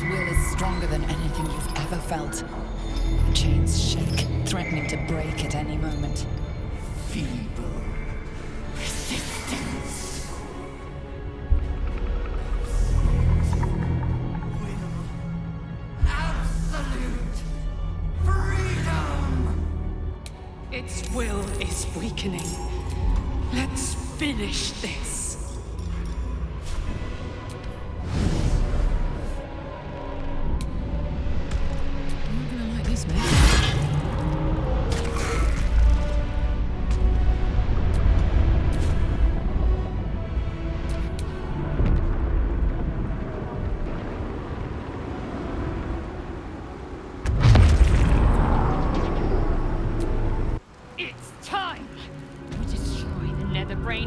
Its will is stronger than anything you've ever felt. The chains shake, threatening to break at any moment. Feeble resistance. Will. Absolute freedom. Its will is weakening. Let's finish this.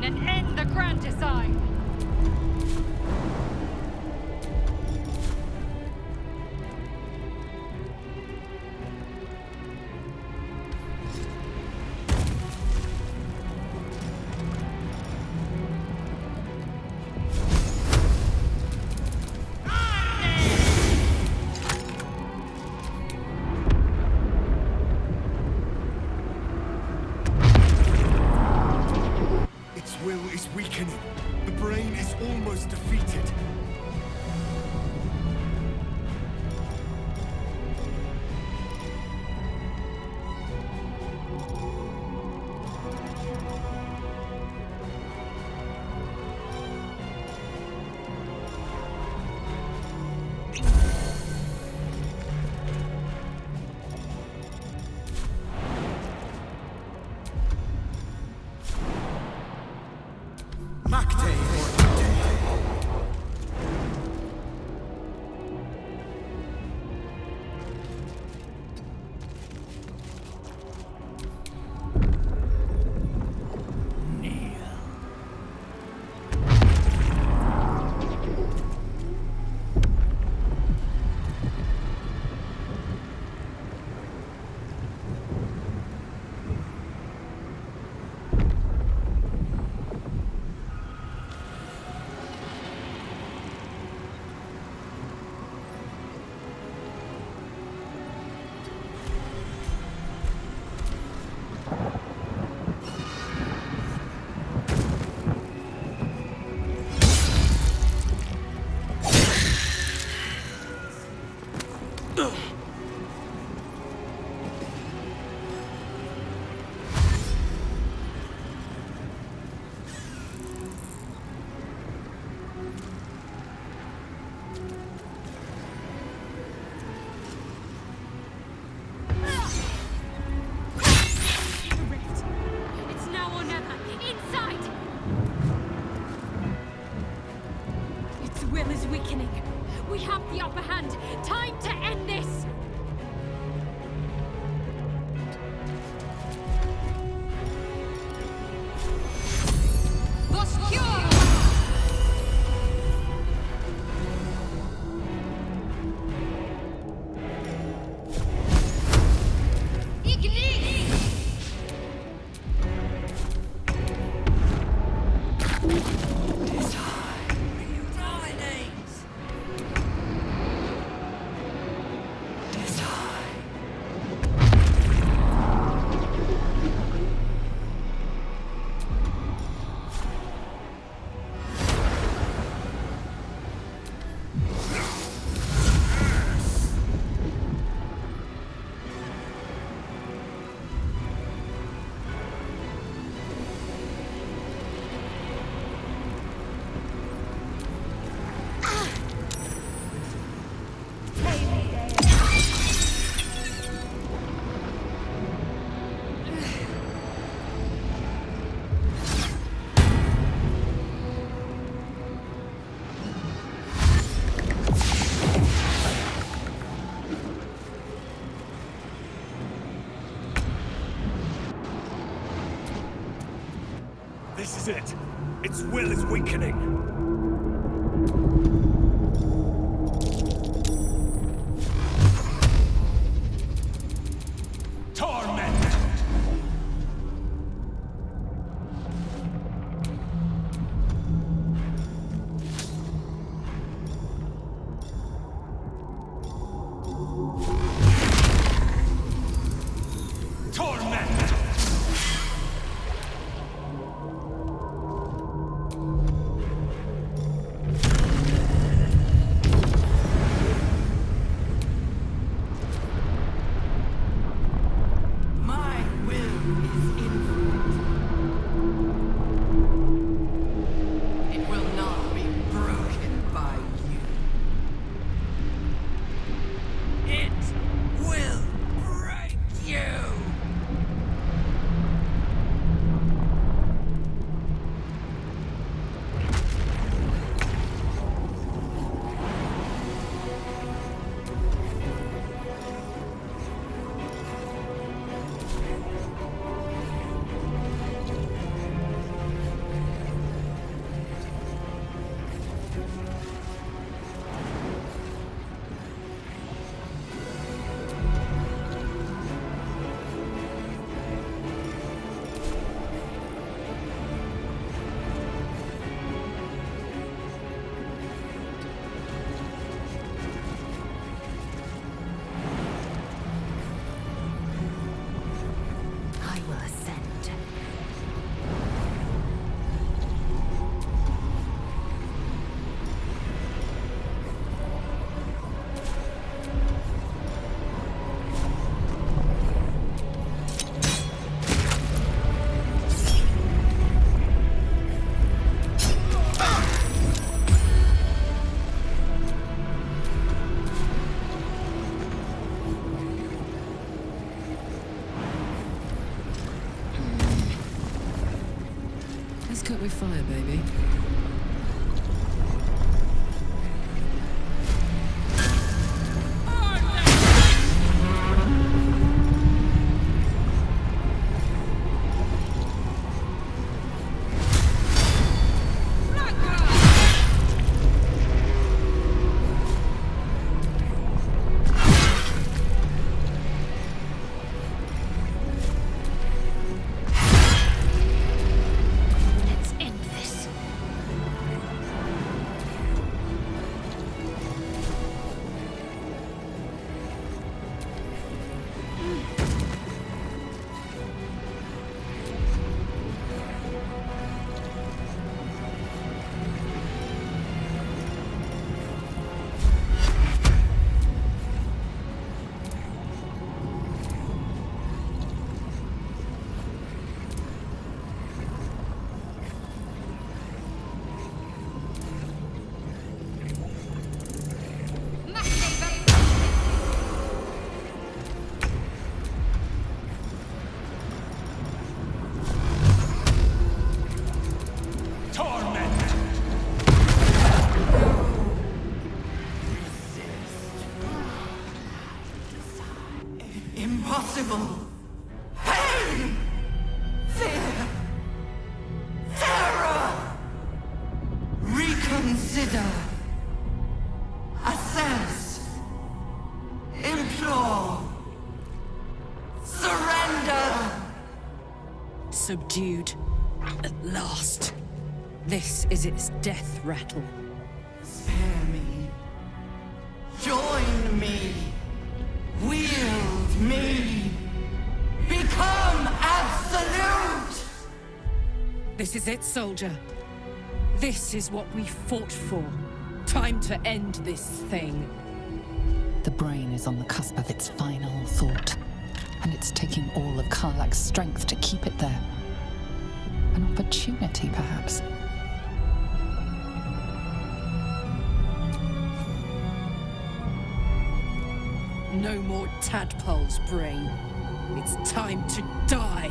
And end the grand design! Weakening. The brain is almost defeated. We have the upper hand. Time to end this! The cure! This is it. Its will is weakening. Torment! cook with fire, baby. Let's end this. Torment! Impossible! Pain! Fear! Terror! Reconsider! Assess! Implore! Surrender! Subdued. At last. This is its death rattle. Spare me. Join me. Wield me. Become absolute! This is it, soldier. This is what we fought for. Time to end this thing. The brain is on the cusp of its final thought, and it's taking all of Karlak's strength to keep it there. An opportunity, perhaps. No more tadpoles, brain. It's time to die.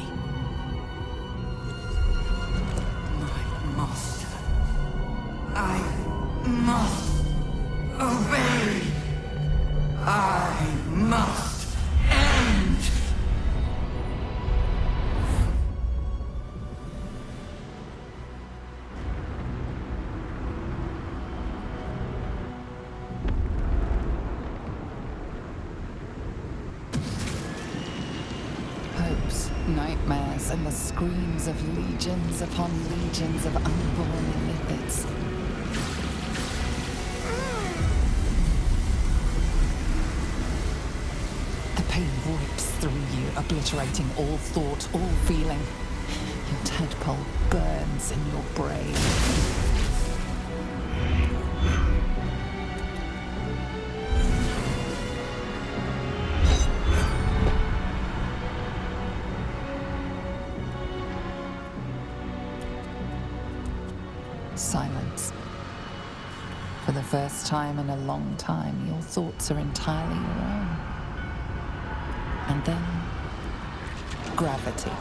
My master. I must obey. I must end. Hopes, nightmares, and the screams of legions upon legions of unborn lipids. The pain rips through you, obliterating all thought, all feeling. Your tadpole burns in your brain. Silence. For the first time in a long time, your thoughts are entirely your own. And then, gravity.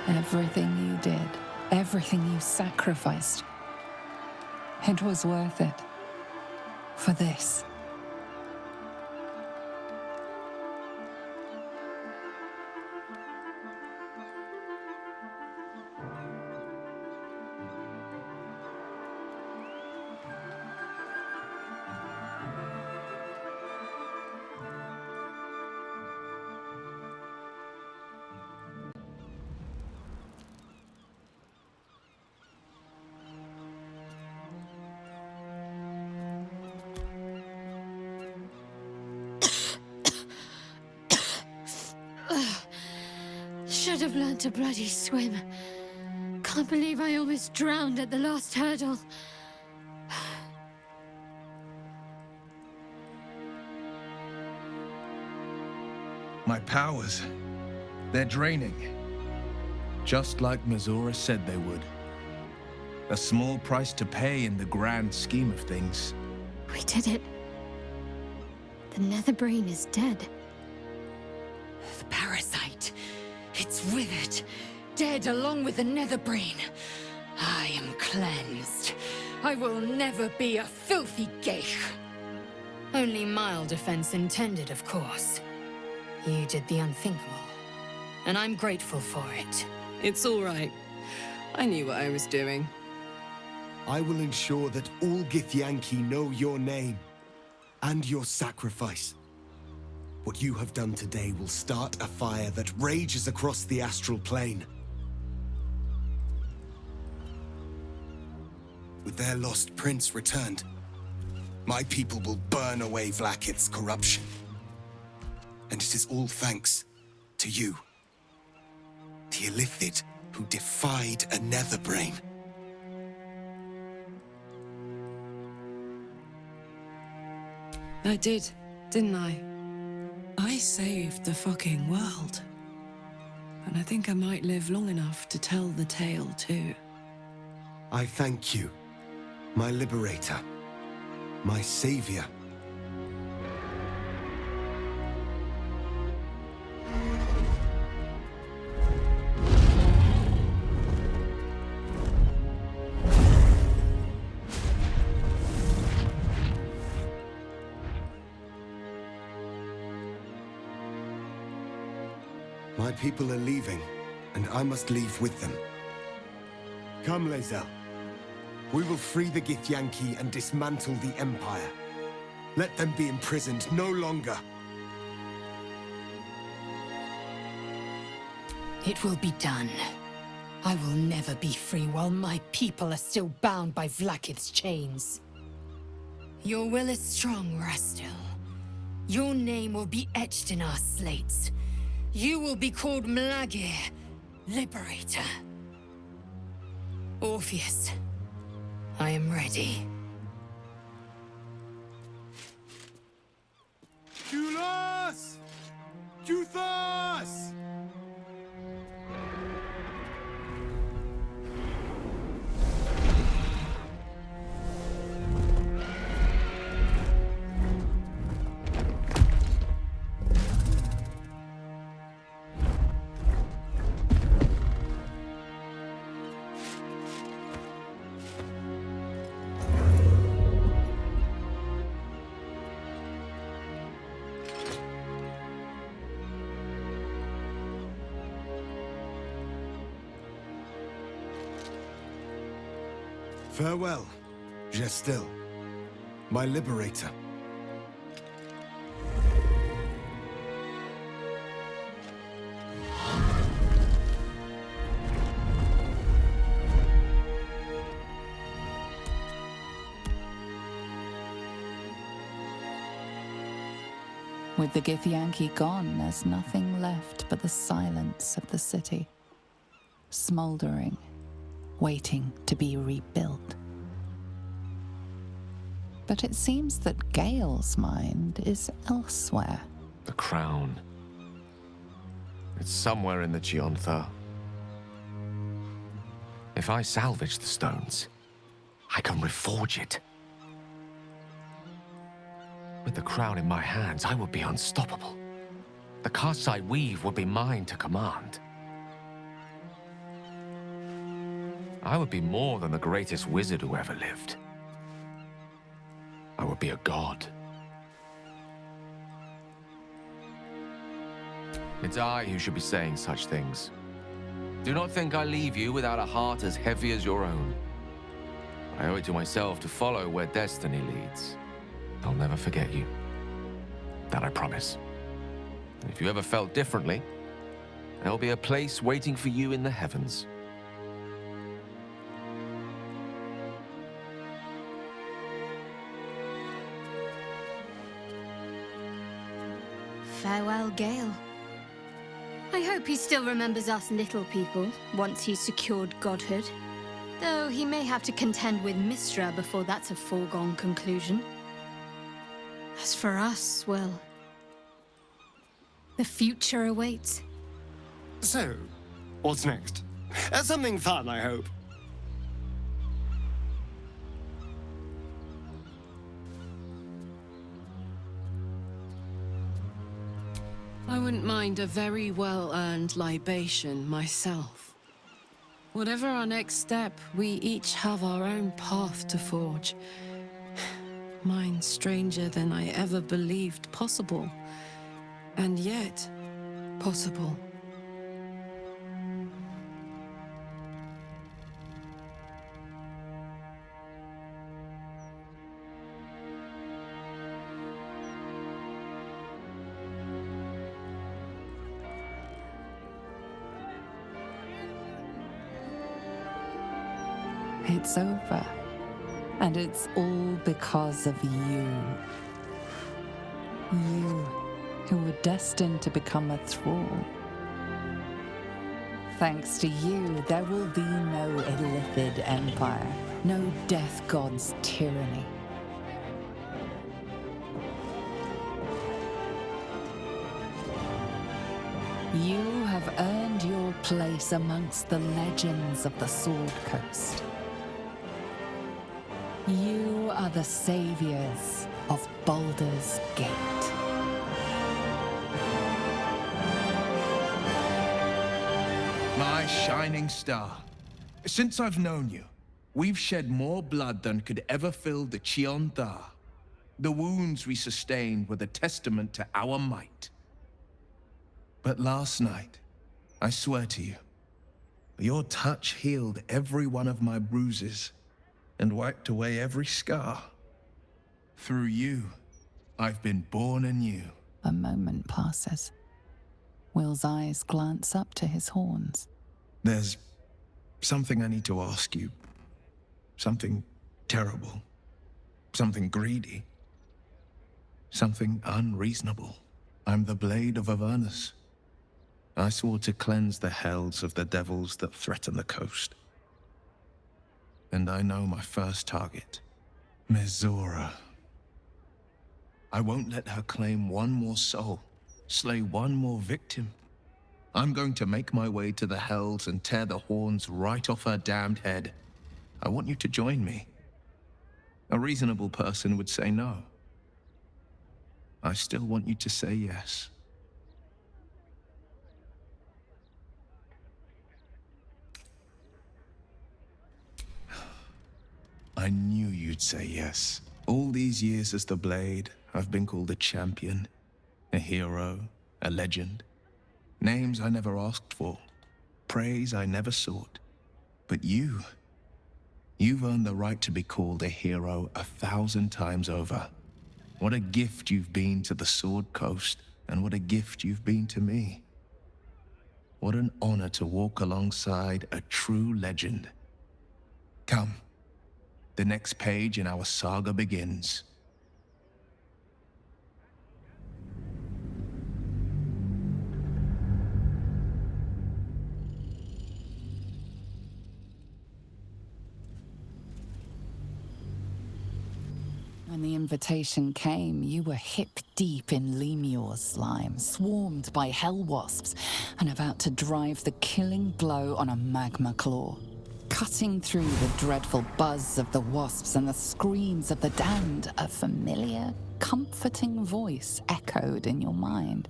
Everything you did, everything you sacrificed, it was worth it. For this. Should have learned to bloody swim. Can't believe I almost drowned at the last hurdle. My powers, they're draining. Just like Mazora said they would. A small price to pay in the grand scheme of things. We did it. The Netherbrain is dead. The parasite. It's withered. Dead along with the Netherbrain. I am cleansed. I will never be a filthy geich. Only mild offense intended, of course. You did the unthinkable. And I'm grateful for it. It's all right. I knew what I was doing. I will ensure that all Githyanki know your name and your sacrifice. What you have done today will start a fire that rages across the astral plane. With their lost prince returned, my people will burn away Vlaakith's corruption. And it is all thanks to you. The Illithid who defied a Netherbrain. I did, didn't I? I saved the fucking world. And I think I might live long enough to tell the tale too. I thank you, my liberator, my savior. My people are leaving, and I must leave with them. Come, Lae'zel. We will free the Githyanki and dismantle the Empire. Let them be imprisoned no longer. It will be done. I will never be free while my people are still bound by Vlaakith's chains. Your will is strong, Rastil. Your name will be etched in our slates. You will be called Mlagir, Liberator. Orpheus, I am ready. Julas! Juthas! Farewell, Gestil, my liberator. With the Githyanki gone, there's nothing left but the silence of the city. Smoldering, waiting to be rebuilt. But it seems that Gale's mind is elsewhere. The crown. It's somewhere in the Giontha. If I salvage the stones, I can reforge it. With the crown in my hands, I would be unstoppable. The castes I weave would be mine to command. I would be more than the greatest wizard who ever lived. I would be a god. It's I who should be saying such things. Do not think I leave you without a heart as heavy as your own. I owe it to myself to follow where destiny leads. I'll never forget you. That I promise. And if you ever felt differently, there'll be a place waiting for you in the heavens. Farewell, Gale. I hope he still remembers us little people once he's secured godhood. Though he may have to contend with Mistra before that's a foregone conclusion. As for us, well, the future awaits. So, what's next? Something fun, I hope. I wouldn't mind a very well-earned libation myself. Whatever our next step, we each have our own path to forge. Mine stranger than I ever believed possible. And yet, possible. It's over. And it's all because of you. You, who were destined to become a thrall. Thanks to you, there will be no Illithid empire, no death god's tyranny. You have earned your place amongst the legends of the Sword Coast. You are the saviors of Baldur's Gate. My shining star. Since I've known you, we've shed more blood than could ever fill the Chion Thar. The wounds we sustained were the testament to our might. But last night, I swear to you, your touch healed every one of my bruises and wiped away every scar. Through you, I've been born anew. A moment passes. Will's eyes glance up to his horns. There's something I need to ask you. Something terrible. Something greedy. Something unreasonable. I'm the Blade of Avernus. I swore to cleanse the hells of the devils that threaten the coast. And I know my first target, Mizora. I won't let her claim one more soul, slay one more victim. I'm going to make my way to the hells and tear the horns right off her damned head. I want you to join me. A reasonable person would say no. I still want you to say yes. I knew you'd say yes. All these years as the Blade, I've been called a champion, a hero, a legend. Names I never asked for, praise I never sought. But you've earned the right to be called a hero 1,000 times over. What a gift you've been to the Sword Coast, and what a gift you've been to me. What an honor to walk alongside a true legend. Come. The next page in our saga begins. When the invitation came, you were hip-deep in Lemur's slime, swarmed by hell wasps, and about to drive the killing blow on a magma claw. Cutting through the dreadful buzz of the wasps and the screams of the damned, a familiar, comforting voice echoed in your mind.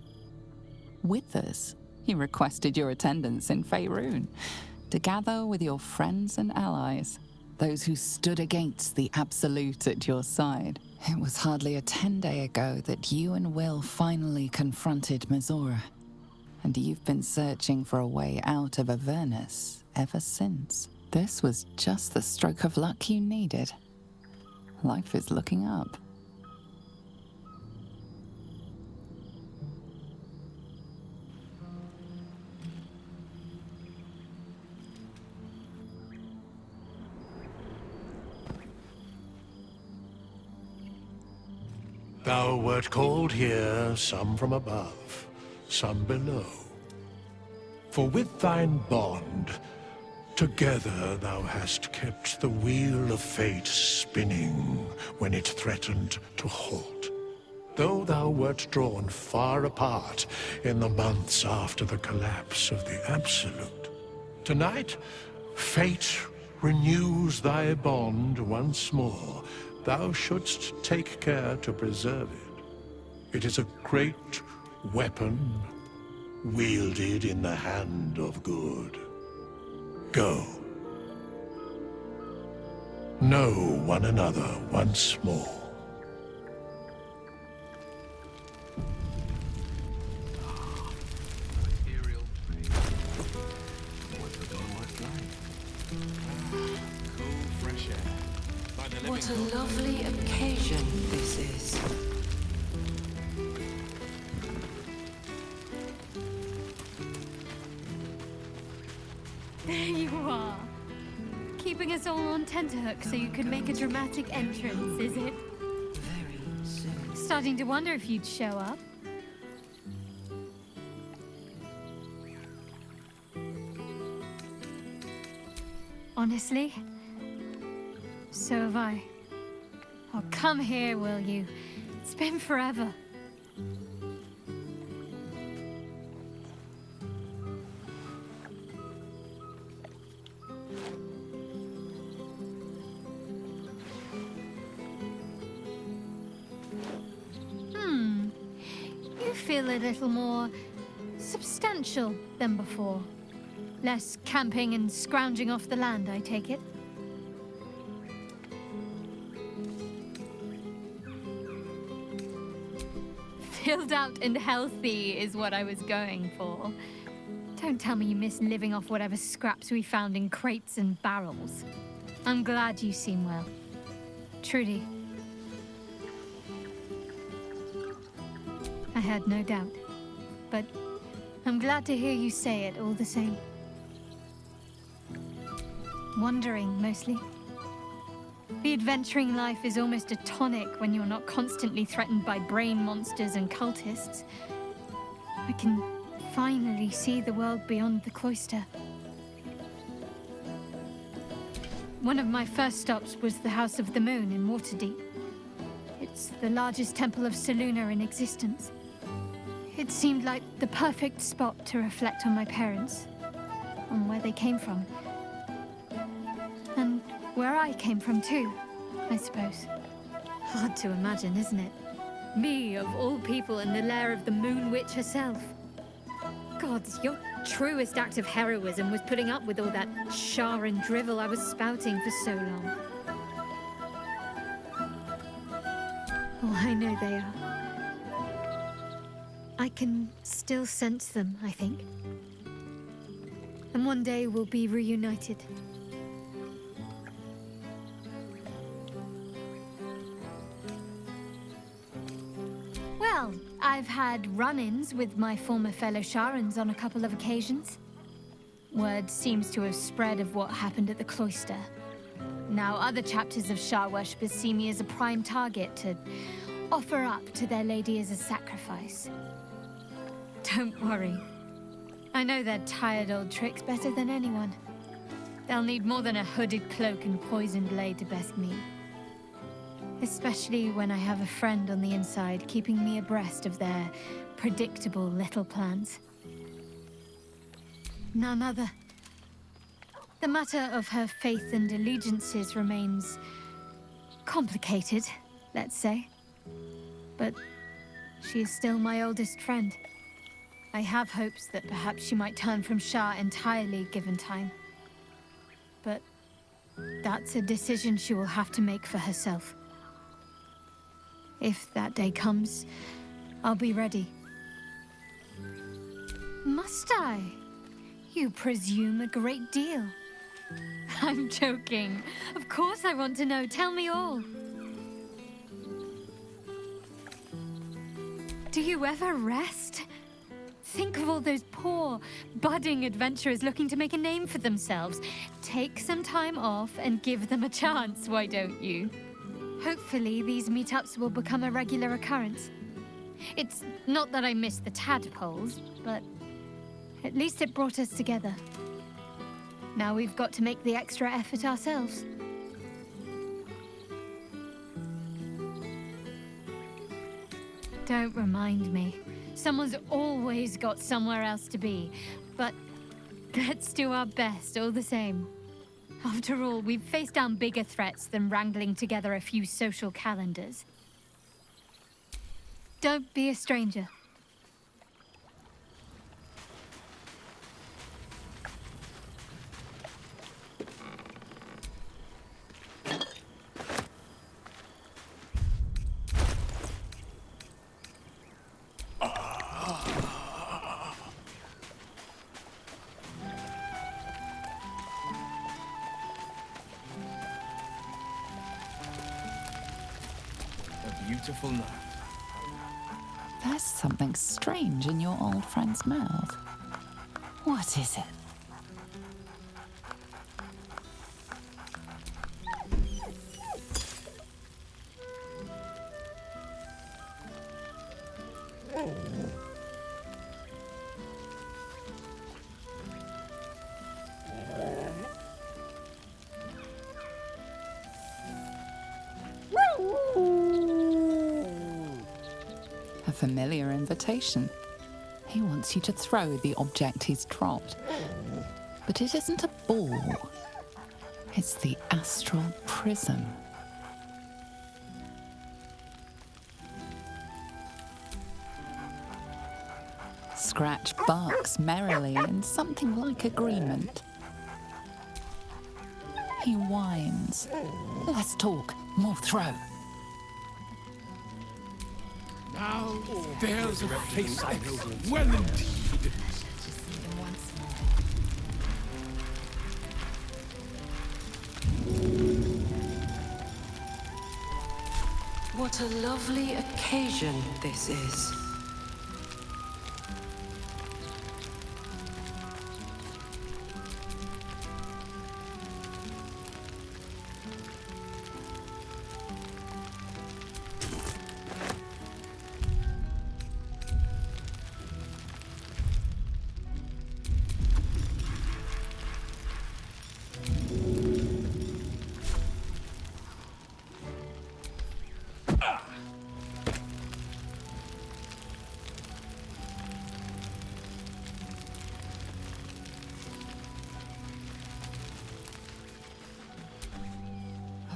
Withers, he requested your attendance in Faerun. to gather with your friends and allies, those who stood against the Absolute at your side. It was hardly a 10-day ago that you and Will finally confronted Mazora, and you've been searching for a way out of Avernus ever since. This was just the stroke of luck you needed. Life is looking up. Thou wert called here, some from above, some below. For with thine bond, together thou hast kept the wheel of fate spinning when it threatened to halt. Though thou wert drawn far apart in the months after the collapse of the Absolute, tonight, fate renews thy bond once more. Thou shouldst take care to preserve it. It is a great weapon, wielded in the hand of good. Go. Know one another once more. What a lovely occasion this is. There you are. Keeping us all on tenterhooks so you could make a dramatic entrance, is it? Very soon. Starting to wonder if you'd show up. Honestly, so have I. Oh, come here, will you? It's been forever. You feel a little more substantial than before. Less camping and scrounging off the land, I take it. Filled out and healthy is what I was going for. Don't tell me you miss living off whatever scraps we found in crates and barrels. I'm glad you seem well. Truly. I had no doubt, but I'm glad to hear you say it all the same. Wandering, mostly. The adventuring life is almost a tonic when you're not constantly threatened by brain monsters and cultists. I can finally see the world beyond the cloister. One of my first stops was the House of the Moon in Waterdeep. It's the largest temple of Selûne in existence. It seemed like the perfect spot to reflect on my parents, on where they came from. And where I came from too, I suppose. Hard to imagine, isn't it? Me, of all people, in the lair of the Moon Witch herself. Gods, your truest act of heroism was putting up with all that char and drivel I was spouting for so long. Oh, I know they are. I can still sense them, I think. And one day we'll be reunited. Well, I've had run-ins with my former fellow Sharans on a couple of occasions. Word seems to have spread of what happened at the cloister. Now other chapters of Shar worshippers see me as a prime target to offer up to their lady as a sacrifice. Don't worry. I know their tired old tricks better than anyone. They'll need more than a hooded cloak and poisoned blade to best me. Especially when I have a friend on the inside keeping me abreast of their predictable little plans. None other. The matter of her faith and allegiances remains complicated, let's say. But she is still my oldest friend. I have hopes that perhaps she might turn from Shar entirely given time. but that's a decision she will have to make for herself. If that day comes, I'll be ready. Must I? You presume a great deal. I'm joking. Of course I want to know. Tell me all. Do you ever rest? Think of all those poor, budding adventurers looking to make a name for themselves. Take some time off and give them a chance, why don't you? Hopefully these meetups will become a regular occurrence. It's not that I miss the tadpoles, but at least it brought us together. Now we've got to make the extra effort ourselves. Don't remind me. Someone's always got somewhere else to be, but let's do our best all the same. After all, we've faced down bigger threats than wrangling together a few social calendars. Don't be a stranger. Beautiful night. There's something strange in your old friend's mouth. What is it? A familiar invitation. He wants you to throw the object he's dropped. But it isn't a ball. It's the astral prism. Scratch barks merrily in something like agreement. He whines. Let's talk, more throw. Now, there's a face I know well indeed. What a lovely occasion this is.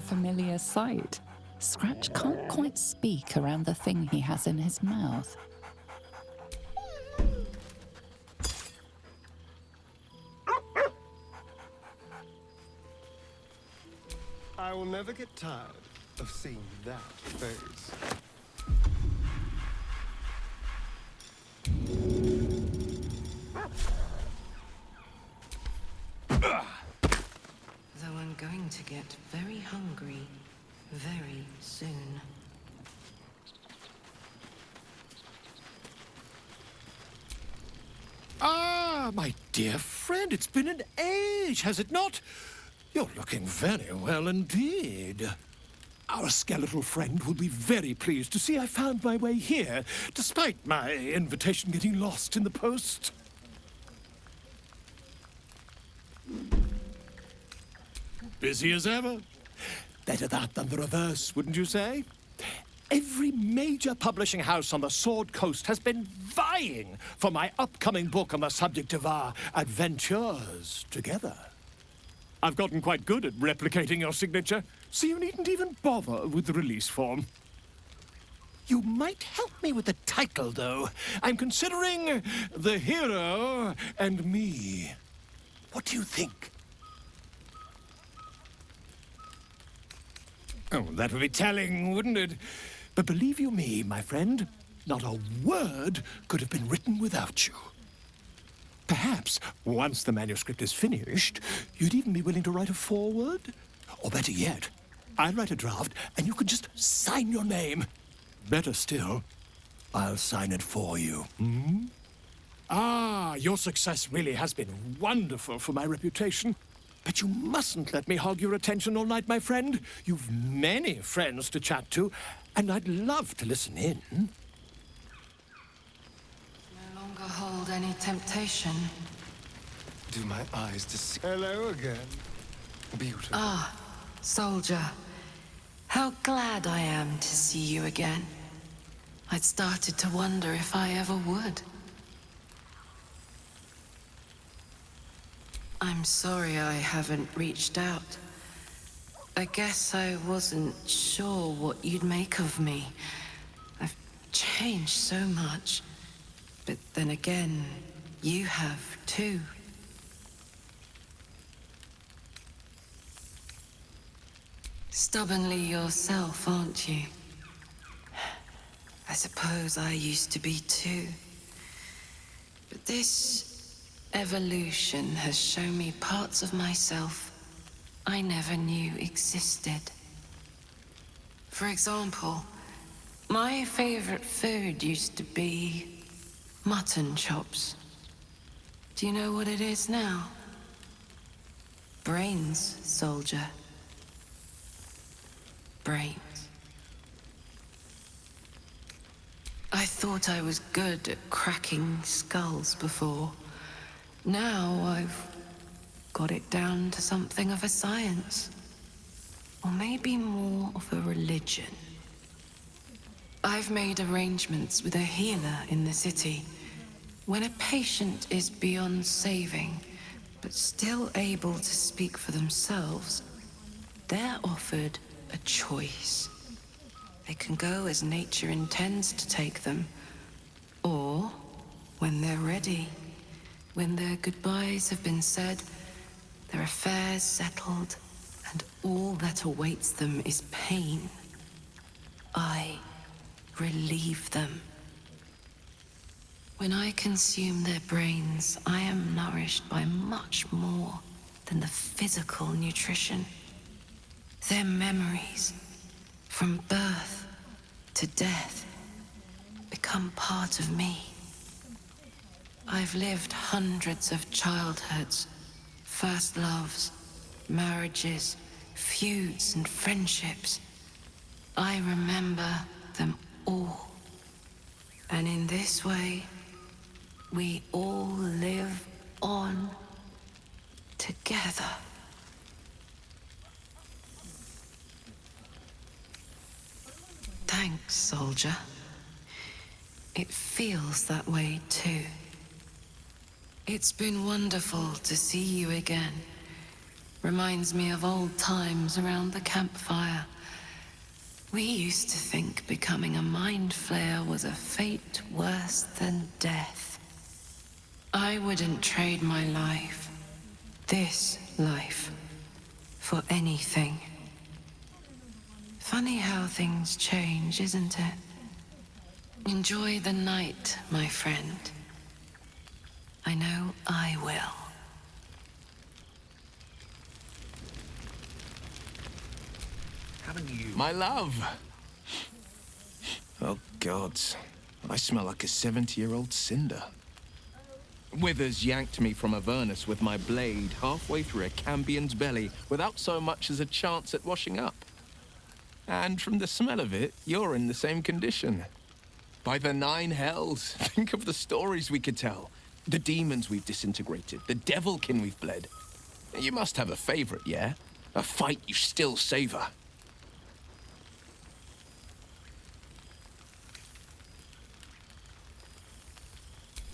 Familiar sight. Scratch can't quite speak around the thing he has in his mouth. I will never get tired of seeing that face. Though I'm going to get very hungry very soon. Ah, my dear friend, it's been an age, has it not? You're looking very well indeed. Our skeletal friend will be very pleased to see I found my way here, despite my invitation getting lost in the post. Busy as ever. Better that than the reverse, wouldn't you say? Every major publishing house on the Sword Coast has been vying for my upcoming book on the subject of our adventures together. I've gotten quite good at replicating your signature, so you needn't even bother with the release form. You might help me with the title, though. I'm considering The Hero and Me. What do you think? Oh, that would be telling, wouldn't it? But believe you me, my friend, not a word could have been written without you. Perhaps, once the manuscript is finished, you'd even be willing to write a foreword? Or better yet, I'll write a draft and you can just sign your name. Better still, I'll sign it for you. Hmm? Ah, your success really has been wonderful for my reputation. But you mustn't let me hog your attention all night, my friend. You've many friends to chat to, and I'd love to listen in. No longer hold any temptation. Do my eyes deceive? Hello again. Beautiful. Ah, soldier. How glad I am to see you again. I'd started to wonder if I ever would. I'm sorry I haven't reached out. I guess I wasn't sure what you'd make of me. I've changed so much. But then again, you have too. Stubbornly yourself, aren't you? I suppose I used to be too. But this evolution has shown me parts of myself I never knew existed. For example, my favorite food used to be mutton chops. Do you know what it is now? Brains, soldier. Brains. I thought I was good at cracking skulls before. Now I've got it down to something of a science. Or maybe more of a religion. I've made arrangements with a healer in the city. When a patient is beyond saving, but still able to speak for themselves, they're offered a choice. They can go as nature intends to take them, or when they're ready, when their goodbyes have been said, their affairs settled, and all that awaits them is pain, I relieve them. When I consume their brains, I am nourished by much more than the physical nutrition. Their memories, from birth to death, become part of me. I've lived hundreds of childhoods, first loves, marriages, feuds, and friendships. I remember them all. And in this way, we all live on together. Thanks, soldier. It feels that way too. It's been wonderful to see you again. Reminds me of old times around the campfire. We used to think becoming a mind flayer was a fate worse than death. I wouldn't trade my life, this life, for anything. Funny how things change, isn't it? Enjoy the night, my friend. I know I will. Haven't you? My love! Oh, gods. I smell like a 70-year-old cinder. Withers yanked me from Avernus with my blade halfway through a Cambion's belly without so much as a chance at washing up. And from the smell of it, you're in the same condition. By the 9 hells, think of the stories we could tell. The demons we've disintegrated, the devilkin we've bled. You must have a favorite, yeah? A fight you still savor.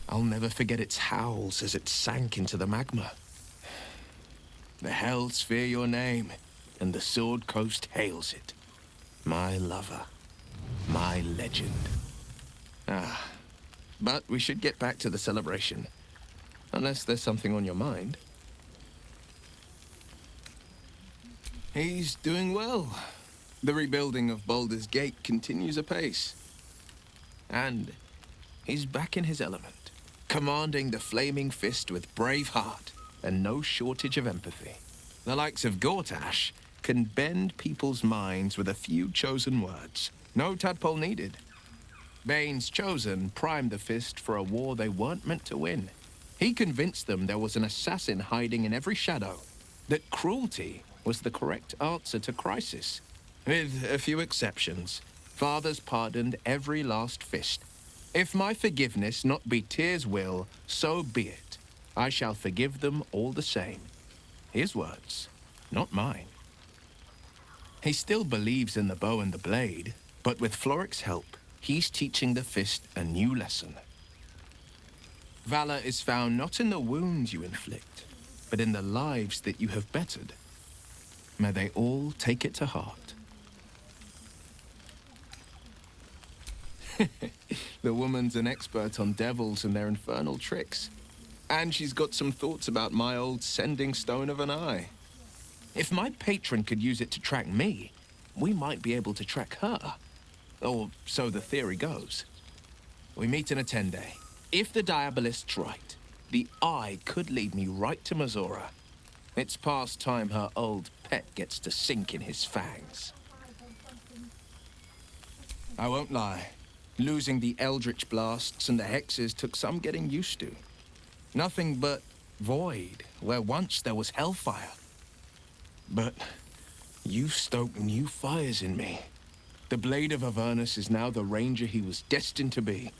I'll never forget its howls as it sank into the magma. The hells fear your name, and the Sword Coast hails it. My lover. My legend. Ah, but we should get back to the celebration. Unless there's something on your mind. He's doing well. The rebuilding of Baldur's Gate continues apace. And he's back in his element, commanding the Flaming Fist with brave heart and no shortage of empathy. The likes of Gortash can bend people's minds with a few chosen words. No tadpole needed. Bane's Chosen primed the Fist for a war they weren't meant to win. He convinced them there was an assassin hiding in every shadow, that cruelty was the correct answer to crisis. With a few exceptions, fathers pardoned every last Fist. If my forgiveness not be Tyr's will, so be it. I shall forgive them all the same. His words, not mine. He still believes in the bow and the blade, but with Floric's help, he's teaching the Fist a new lesson. Valor is found not in the wounds you inflict, but in the lives that you have bettered. May they all take it to heart. The woman's an expert on devils and their infernal tricks. And she's got some thoughts about my old sending stone of an eye. If my patron could use it to track me, we might be able to track her. Or so the theory goes. We meet in a 10-day. If the Diabolist's right, the eye could lead me right to Mazora. It's past time her old pet gets to sink in his fangs. I won't lie. Losing the Eldritch Blasts and the Hexes took some getting used to. Nothing but void, where once there was hellfire. But you stoked new fires in me. The Blade of Avernus is now the ranger he was destined to be.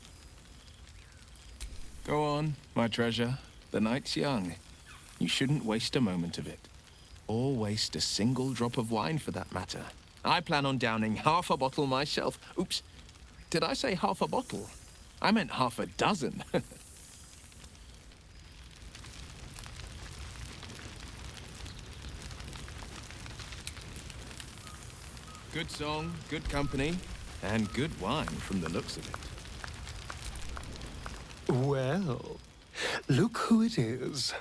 Go on, my treasure. The night's young. You shouldn't waste a moment of it. Or waste a single drop of wine, for that matter. I plan on downing half a bottle myself. Oops. Did I say half a bottle? I meant half a dozen. Good song, good company, and good wine from the looks of it. Well, look who it is.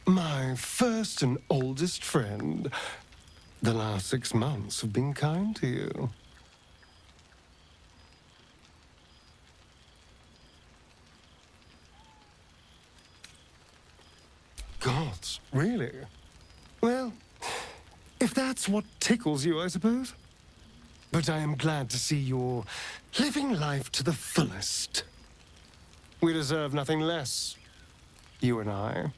My first and oldest friend. The last 6 months have been kind to you. Gods, really? Well, if that's what tickles you, I suppose. But I am glad to see you're living life to the fullest. We deserve nothing less, you and I.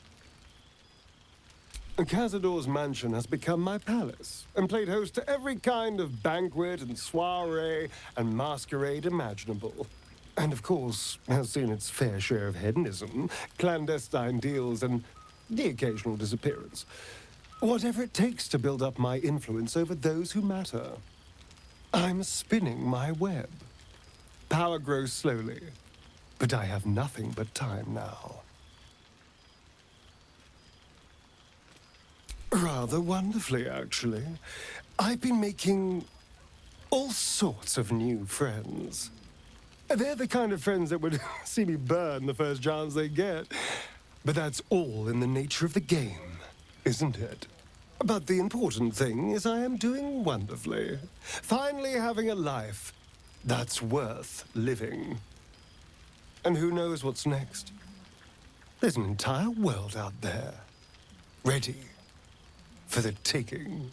Cazador's mansion has become my palace, and played host to every kind of banquet and soiree and masquerade imaginable. And of course, has seen its fair share of hedonism, clandestine deals, and the occasional disappearance. Whatever it takes to build up my influence over those who matter. I'm spinning my web. Power grows slowly, but I have nothing but time now. Rather wonderfully, actually. I've been making all sorts of new friends. They're the kind of friends that would see me burn the first chance they get. But that's all in the nature of the game, isn't it? But the important thing is I am doing wonderfully. Finally having a life that's worth living. And who knows what's next? There's an entire world out there, ready for the taking.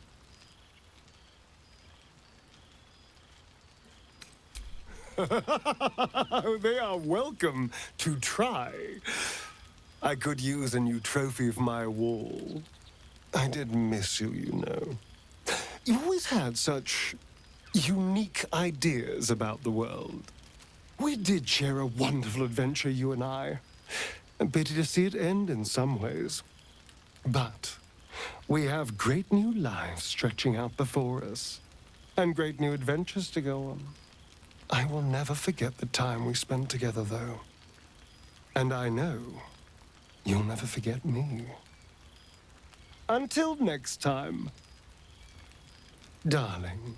They are welcome to try. I could use a new trophy for my wall. I did miss you, you know. You always had such unique ideas about the world. We did share a wonderful adventure, you and I. A pity to see it end in some ways. But we have great new lives stretching out before us, and great new adventures to go on. I will never forget the time we spent together, though. And I know you'll never forget me. Until next time, darling.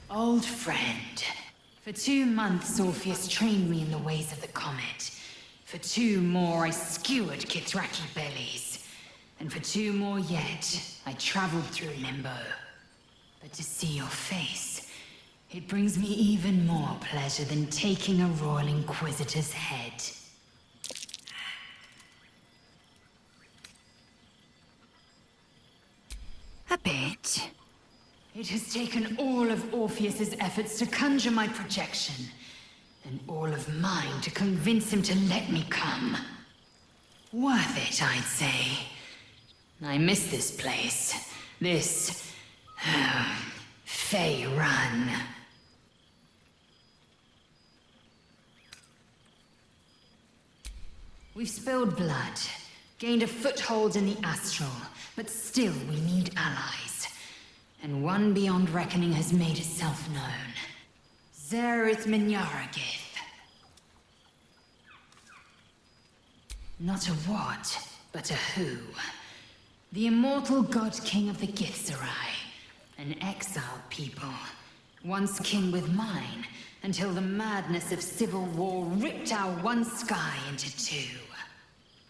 Old friend. For 2 months, Orpheus trained me in the ways of the comet. For 2 more, I skewered Kithraki bellies. And for 2 more yet, I traveled through Limbo. But to see your face, it brings me even more pleasure than taking a Royal Inquisitor's head. A bit. It has taken all of Orpheus's efforts to conjure my projection, and all of mine to convince him to let me come. Worth it, I'd say. I miss this place. This... Fey Run. We've spilled blood, gained a foothold in the astral, but still we need allies. And one beyond reckoning has made itself known. Zerith Minyaragith. Not a what, but a who. The immortal god king of the Githzerai. An exiled people. Once kin with mine, until the madness of civil war ripped our one sky into 2.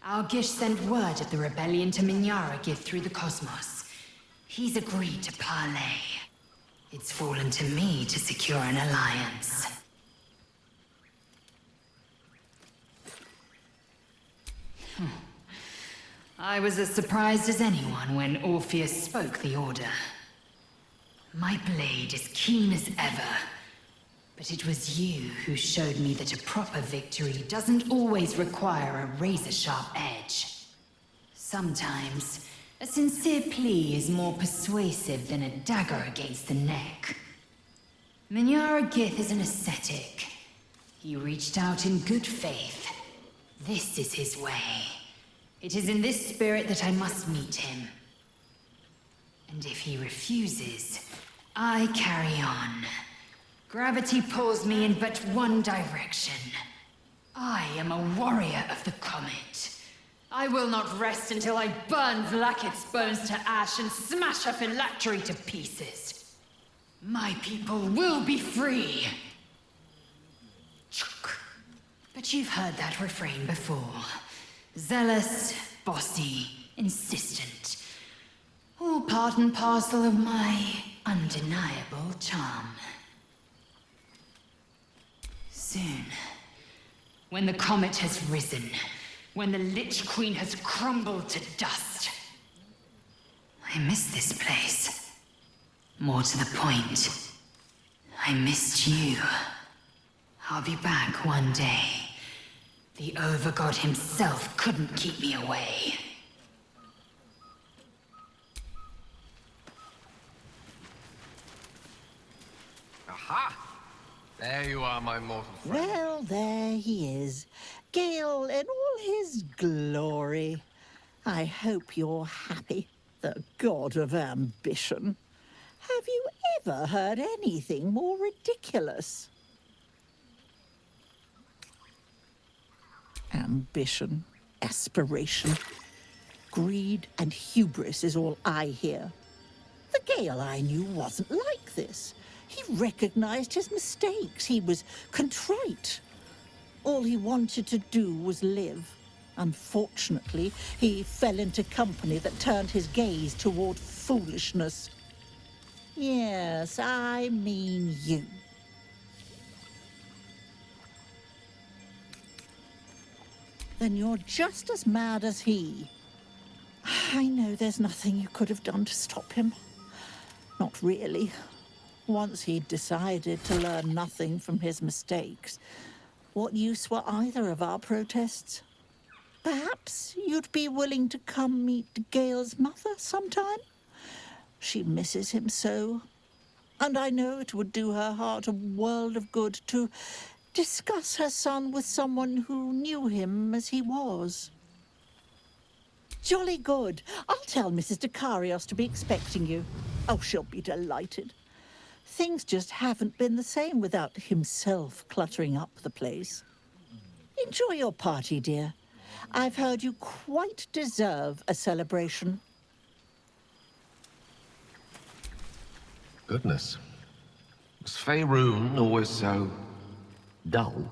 Our Gish sent word of the rebellion to Minyaragith through the cosmos. He's agreed to parley. It's fallen to me to secure an alliance. I was as surprised as anyone when Orpheus spoke the order. My blade is keen as ever, but it was you who showed me that a proper victory doesn't always require a razor-sharp edge. Sometimes, a sincere plea is more persuasive than a dagger against the neck. Minyaragith is an ascetic. He reached out in good faith. This is his way. It is in this spirit that I must meet him. And if he refuses, I carry on. Gravity pulls me in but one direction. I am a warrior of the comet. I will not rest until I burn Vlaakith's bones to ash and smash her phylactery to pieces. My people will be free. But you've heard that refrain before. Zealous, bossy, insistent. All part and parcel of my undeniable charm. Soon, when the comet has risen, when the Lich Queen has crumbled to dust, I miss this place. More to the point, I missed you. I'll be back one day. The Overgod himself couldn't keep me away. Aha! There you are, my mortal friend. Well, there he is. Gale in all his glory. I hope you're happy, the god of ambition. Have you ever heard anything more ridiculous? Ambition, aspiration, greed and hubris is all I hear. The Gale I knew wasn't like this. He recognized his mistakes. He was contrite. All he wanted to do was live. Unfortunately, he fell into company that turned his gaze toward foolishness. Yes, I mean you. Then you're just as mad as he. I know there's nothing you could have done to stop him. Not really. Once he'd decided to learn nothing from his mistakes, what use were either of our protests? Perhaps you'd be willing to come meet Gale's mother sometime? She misses him so. And I know it would do her heart a world of good to discuss her son with someone who knew him as he was. Jolly good. I'll tell Mrs. Dekarios to be expecting you. Oh, she'll be delighted. Things just haven't been the same without himself cluttering up the place. Enjoy your party, dear. I've heard you quite deserve a celebration. Goodness. Was Faerun always so dull?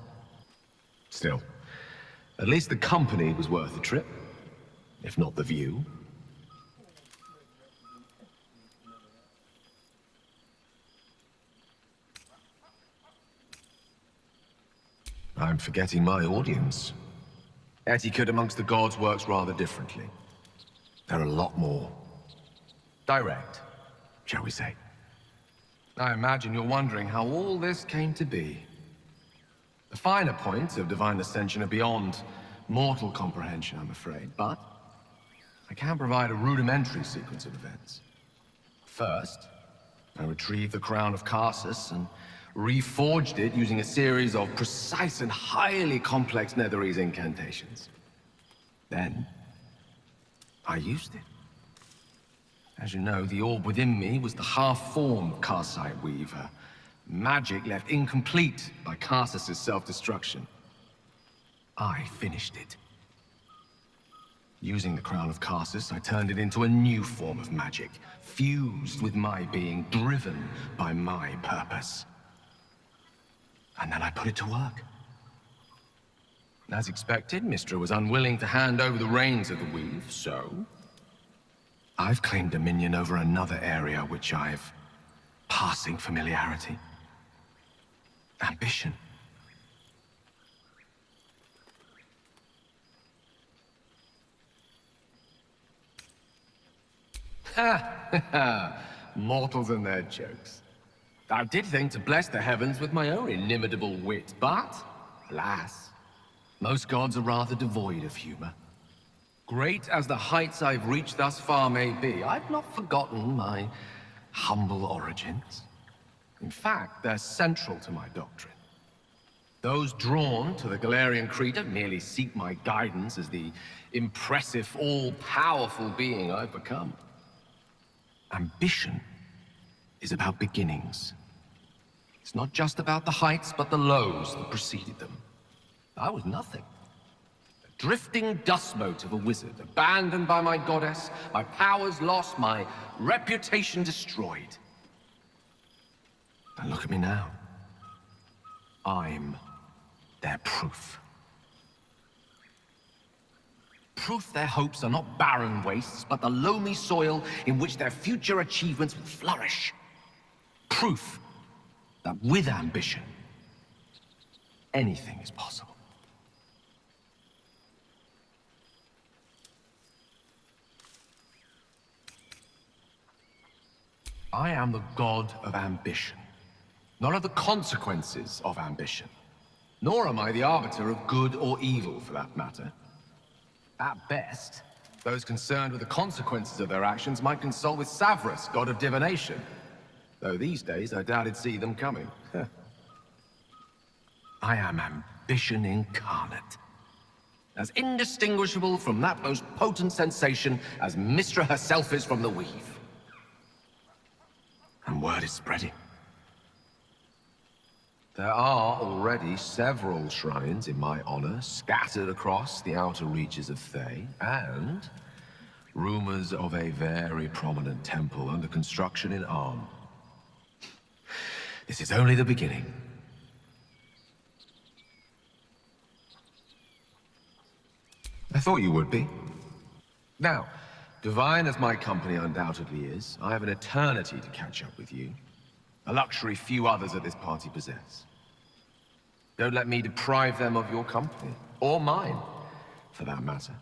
Still, At least the company was worth the trip, if not the view. I'm forgetting my audience. Etiquette amongst the gods works rather differently. They're a lot more direct, shall we say. I imagine you're wondering how all this came to be. The finer points of divine ascension are beyond mortal comprehension, I'm afraid, but I can provide a rudimentary sequence of events. First, I retrieved the crown of Karsus and reforged it using a series of precise and highly complex Netherese incantations. Then, I used it. As you know, the orb within me was the half-formed Karsite Weaver. Magic left incomplete by Karsus' self-destruction. I finished it. Using the crown of Karsus, I turned it into a new form of magic, fused with my being, driven by my purpose. And then I put it to work. As expected, Mystra was unwilling to hand over the reins of the weave, so I've claimed dominion over another area which I've passing familiarity. Ambition. Ha! Mortals and their jokes. I did think to bless the heavens with my own inimitable wit, but, alas, most gods are rather devoid of humor. Great as the heights I've reached thus far may be, I've not forgotten my humble origins. In fact, they're central to my doctrine. Those drawn to the Galarian Creed don't merely seek my guidance as the impressive, all-powerful being I've become. Ambition is about beginnings. It's not just about the heights, but the lows that preceded them. I was nothing. A drifting dust mote of a wizard, abandoned by my goddess, my powers lost, my reputation destroyed. And look at me now. I'm their proof. Proof their hopes are not barren wastes, but the loamy soil in which their future achievements will flourish. Proof that with ambition, anything is possible. I am the god of ambition, not of the consequences of ambition. Nor am I the arbiter of good or evil, for that matter. At best, those concerned with the consequences of their actions might consult with Savras, god of divination. Though these days, I doubt he'd see them coming. I am ambition incarnate. As indistinguishable from that most potent sensation as Mystra herself is from the weave. And word is spreading. There are already several shrines in my honor scattered across the outer reaches of Thay, and rumors of a very prominent temple under construction in Arm. This is only the beginning. I thought you would be. Now, divine as my company undoubtedly is, I have an eternity to catch up with you. A luxury few others at this party possess. Don't let me deprive them of your company, or mine, for that matter.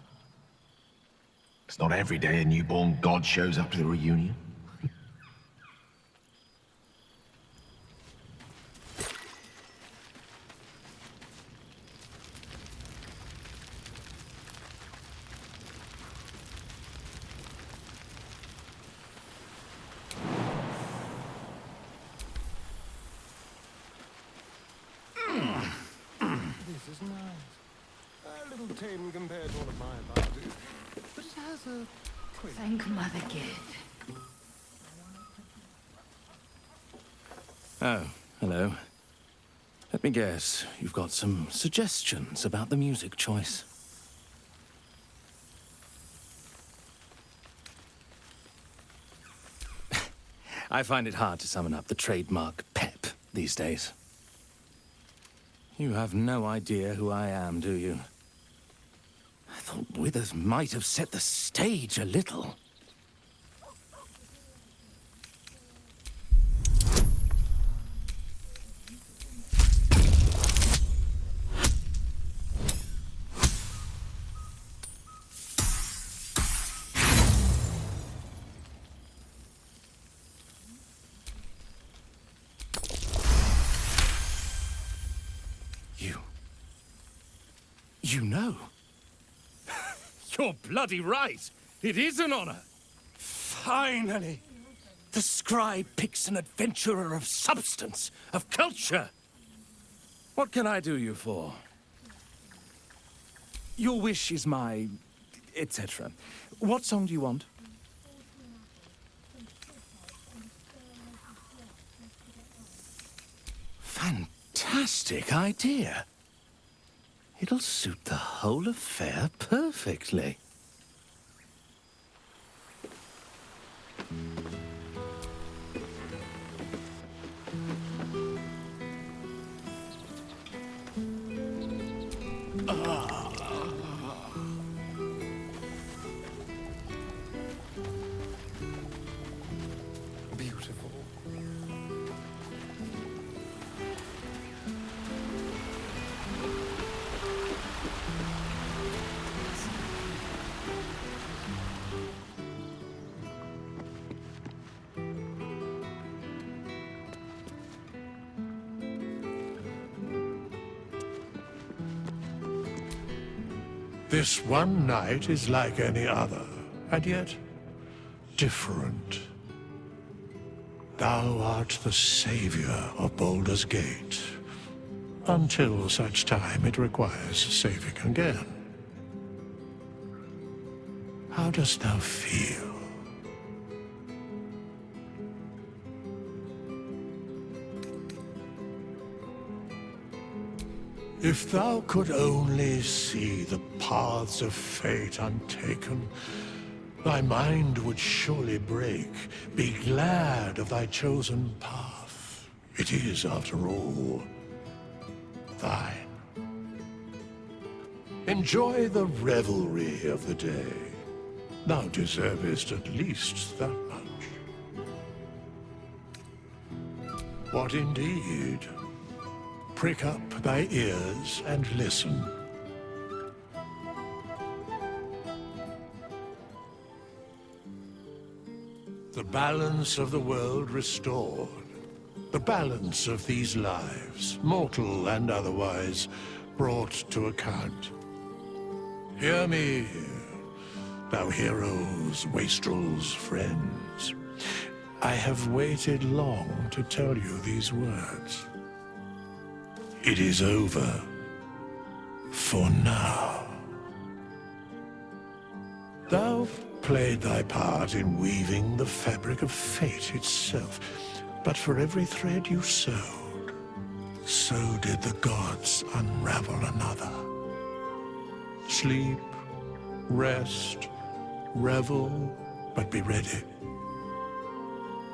It's not every day a newborn god shows up to the reunion. This is nice. A little tame compared to one of my parties, but it has a quaint... Thank Mother Gith. Oh, hello. Let me guess, you've got some suggestions about the music choice. I find it hard to summon up the trademark pep these days. You have no idea who I am, do you? Thought Withers might have set the stage a little. You know. You're bloody right. It is an honor. Finally! The scribe picks an adventurer of substance, of culture. What can I do you for? Your wish is my... etc. What song do you want? Fantastic idea. It'll suit the whole affair perfectly. Beautiful. This one night is like any other, and yet different. Thou art the savior of Baldur's Gate, until such time it requires saving again. How dost thou feel? If thou could only see the paths of fate untaken, thy mind would surely break. Be glad of thy chosen path. It is, after all, thine. Enjoy the revelry of the day. Thou deservest at least that much. What indeed? Prick up thy ears and listen. The balance of the world restored. The balance of these lives, mortal and otherwise, brought to account. Hear me, thou heroes, wastrels, friends. I have waited long to tell you these words. It is over. For now. Thou played thy part in weaving the fabric of fate itself, but for every thread you sewed, so did the gods unravel another. Sleep, rest, revel, but be ready,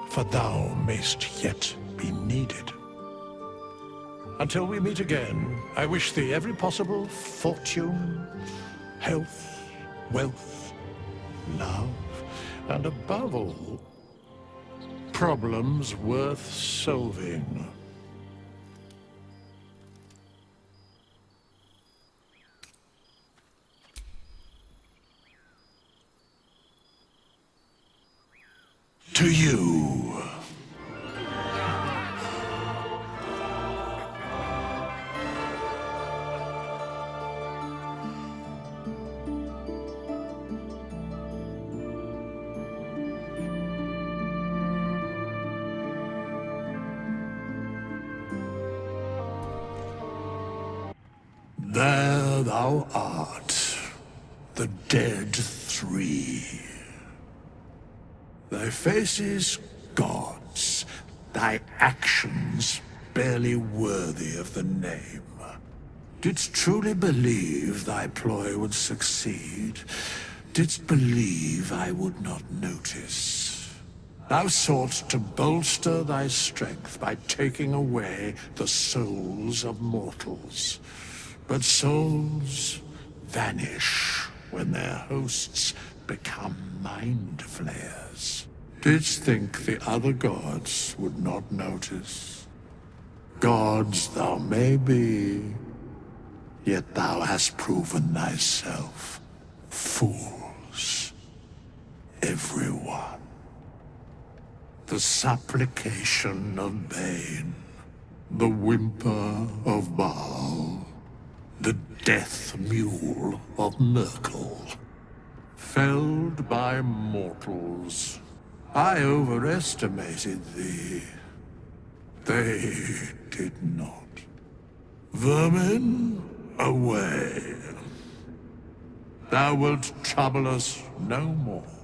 for thou mayst yet be needed. Until we meet again, I wish thee every possible fortune, health, wealth, love, and above all, problems worth solving. To you. There thou art, the dead three. Thy faces gods, thy actions barely worthy of the name. Didst truly believe thy ploy would succeed? Didst believe I would not notice? Thou sought to bolster thy strength by taking away the souls of mortals. But souls vanish when their hosts become mind flayers. Didst think the other gods would not notice? Gods thou may be, yet thou hast proven thyself fools. Everyone. The supplication of Bane, the whimper of Baal, the death mule of Merkel. Felled by mortals, I overestimated thee. They did not. Vermin, away. Thou wilt trouble us no more.